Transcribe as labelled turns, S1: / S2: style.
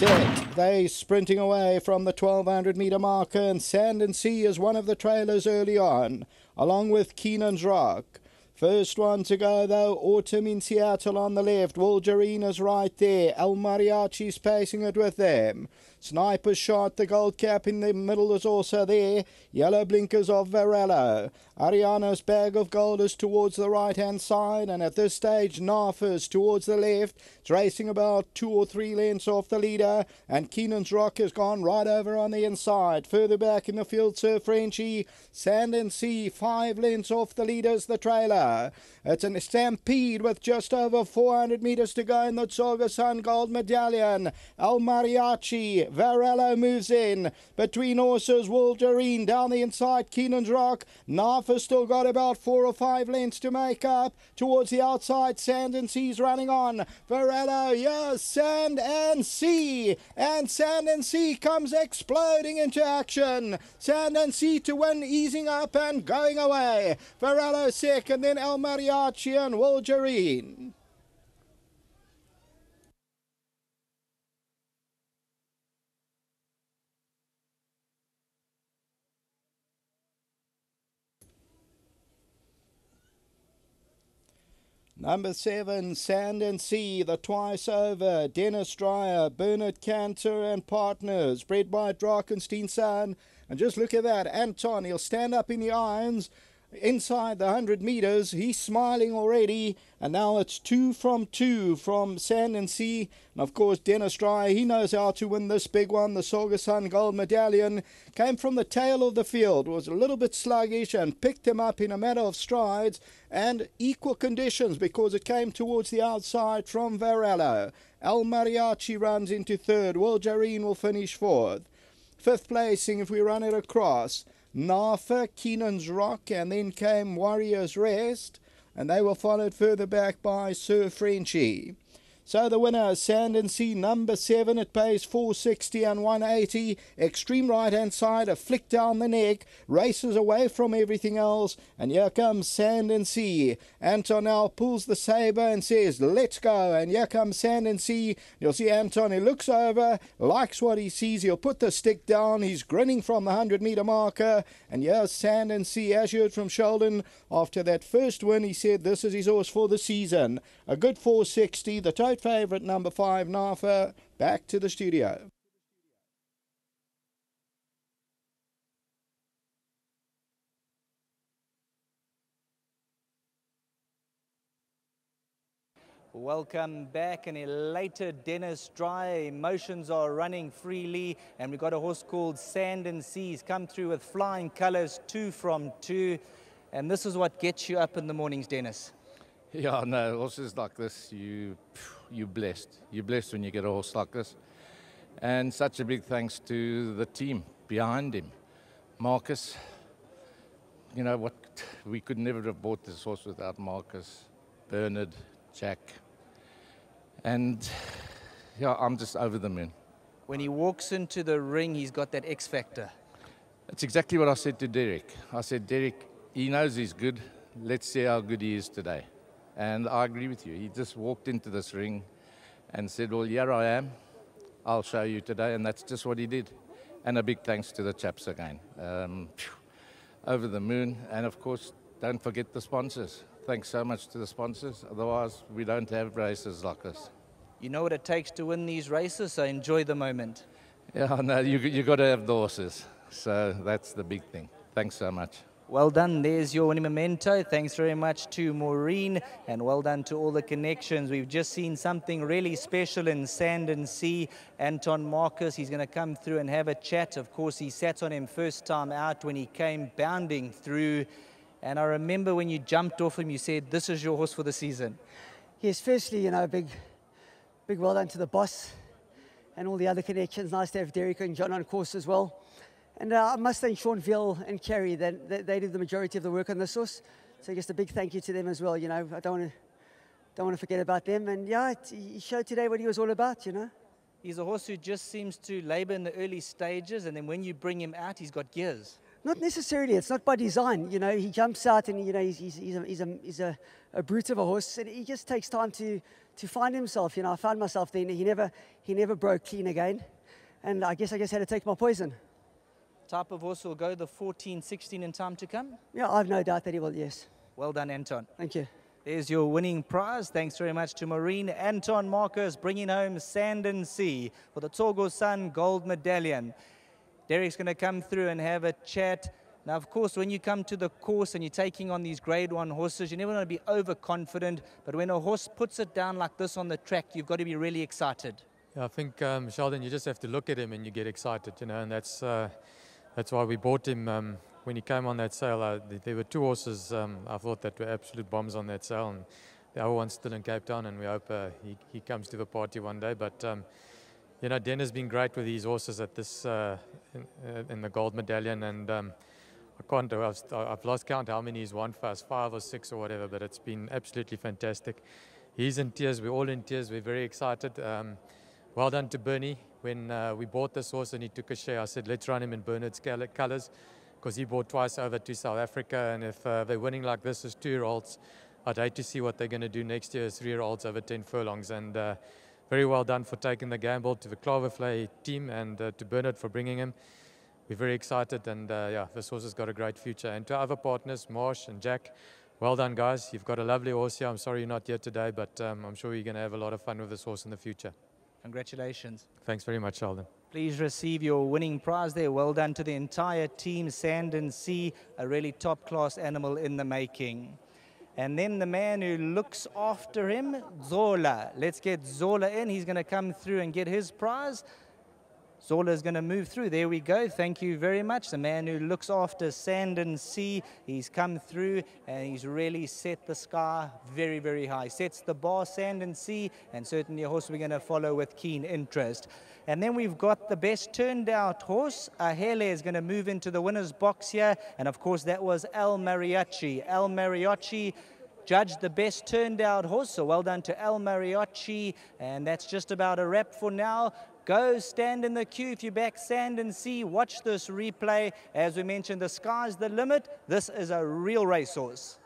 S1: set. They sprinting away from the 1200 metre marker, and Sand and Sea is one of the trailers early on, along with Keenan's Rock. First one to go though, Autumn in Seattle on the left. Wolgerina's right there. El Mariachi's pacing it with them. Sniper's Shot, the gold cap in the middle is also there. Yellow blinkers of Varello. Ariana's Bag of Gold is towards the right hand side, and at this stage Narfa's towards the left. It's racing about 2 or 3 lengths off the leader, and Keenan's Rock has gone right over on the inside. Further back in the field, Sir Frenchie. Sand and Sea 5 lengths off the leaders, the trailer. It's a stampede with just over 400 metres to go in the Tsoga Sun Gold Medallion. El Mariachi, Varello moves in. Between horses, Wolverine down the inside, Keenan's Rock. Narfa's still got about 4 or 5 lengths to make up. Towards the outside, Sand and Sea's running on. Varello, yes, Sand and Sea. And Sand and Sea comes exploding into action. Sand and Sea to win, easing up and going away. Varello second, then El Mariachi and Wolverine. Number 7, Sand and Sea, the twice over, Dennis Dreyer, Bernard Cantor and partners, bred by Drakenstein's son. And just look at that, Anton, he'll stand up in the irons inside the 100 metres. He's smiling already, and now it's 2 from 2 from Sand and Sea. And of course Dennis Dreyer, he knows how to win this big one. The Tsoga Sun Gold Medallion came from the tail of the field, was a little bit sluggish and picked him up in a matter of strides, and equal conditions because it came towards the outside from Varello. El Mariachi runs into third. Wolverine will finish fourth. Fifth placing, if we run it across, Narfa, Keenan's Rock, and then came Warrior's Rest, and they were followed further back by Sir Frenchie. So the winner, Sand and Sea, number 7, it pays 460 and 180. Extreme right-hand side, a flick down the neck, races away from everything else, and here comes Sand and Sea. Anton now pulls the sabre and says, let's go, and here comes Sand and Sea. You'll see Anton, he looks over, likes what he sees, he'll put the stick down, he's grinning from the 100 metre marker, and here's Sand and Sea. As you heard from Sheldon, after that first win, he said this is his horse for the season. A good 460, the total favourite, number 5, Narfa. Back to the studio.
S2: Welcome back. An elated Dennis Dreyer. Emotions are running freely, and we've got a horse called Sand and Sea. He's come through with flying colours, 2 from 2, and this is what gets you up in the mornings, Dennis.
S3: Yeah, no, horses like this, you're blessed. You're blessed when you get a horse like this. And such a big thanks to the team behind him. Marcus, you know what, we could never have bought this horse without Marcus, Bernard, Jack. And yeah, I'm just over the moon.
S2: When he walks into the ring, he's got that X factor.
S3: That's exactly what I said to Derek. I said, Derek, he knows he's good. Let's see how good he is today. And I agree with you. He just walked into this ring and said, well, here I am. I'll show you today. And that's just what he did. And a big thanks to the chaps again. Over the moon. And, of course, don't forget the sponsors. Thanks so much to the sponsors. Otherwise, we don't have races like this.
S2: You know what it takes to win these races, so enjoy the moment.
S3: Yeah, no, you got to have the horses. So that's the big thing. Thanks so much.
S2: Well done. There's your winning memento. Thanks very much to Maureen, and well done to all the connections. We've just seen something really special in Sand and Sea. Anton Marcus, he's going to come through and have a chat. Of course, he sat on him first time out when he came bounding through. And I remember when you jumped off him, you said, this is your horse for the season.
S4: Yes, firstly, you know, big well done to the boss and all the other connections. Nice to have Derek and John on course as well. And I must thank Sean Veal and Kerry, that they did the majority of the work on this horse. So just a big thank you to them as well. You know, I don't want to forget about them. And yeah, he showed today what he was all about, you know.
S2: He's a horse who just seems to labour in the early stages, and then when you bring him out, he's got gears.
S4: Not necessarily. It's not by design. You know, he jumps out and, you know, he's a brute of a horse, and he just takes time to find himself. You know, I found myself then. He never broke clean again, and I guess I just had to take my poison.
S2: Type of horse will go the 14, 16 in time to come?
S4: Yeah, I have no doubt that he will, yes.
S2: Well done, Anton.
S4: Thank you.
S2: There's your winning prize. Thanks very much to Maureen. Anton Marcus bringing home Sand and Sea for the Togo Sun Gold Medallion. Derek's going to come through and have a chat. Now, of course, when you come to the course and you're taking on these Grade 1 horses, you never want to be overconfident. But when a horse puts it down like this on the track, you've got to be really excited.
S5: Yeah, I think, Sheldon, you just have to look at him and you get excited, you know, and that's why we bought him. When he came on that sale, there were 2 horses I thought that were absolute bombs on that sale, and the other one's still in Cape Town, and we hope he comes to the party one day. But you know, Den has been great with these horses at this in the Gold Medallion, and I can't do. I've lost count how many he's won for us, 5 or 6 or whatever. But it's been absolutely fantastic. He's in tears. We're all in tears. We're very excited. Well done to Bernie. When we bought this horse and he took a share, I said, let's run him in Bernard's colours, because he brought twice over to South Africa, and if they're winning like this as 2-year-olds, I'd hate to see what they're going to do next year as 3-year-olds over 10 furlongs. And very well done for taking the gamble, to the Cloverflay team, and to Bernard for bringing him. We're very excited, and yeah, this horse has got a great future. And to our other partners, Marsh and Jack, well done, guys. You've got a lovely horse here. I'm sorry you're not here today, but I'm sure you're going to have a lot of fun with this horse in the future.
S2: Congratulations.
S5: Thanks very much, Sheldon.
S2: Please receive your winning prize there. Well done to the entire team. Sand and Sea, a really top-class animal in the making. And then the man who looks after him, Zola. Let's get Zola in. He's going to come through and get his prize. Zola is going to move through. There we go. Thank you very much. The man who looks after Sand and Sea, he's come through and he's really set the sky very, very high. Sets the bar, Sand and Sea, and certainly a horse we're going to follow with keen interest. And then we've got the best turned out horse. Ahele is going to move into the winner's box here. And of course, that was El Mariachi. El Mariachi judged the best turned out horse. So well done to El Mariachi. And that's just about a wrap for now. Go stand in the queue if you back Sand and Sea. Watch this replay. As we mentioned, the sky's the limit. This is a real racehorse.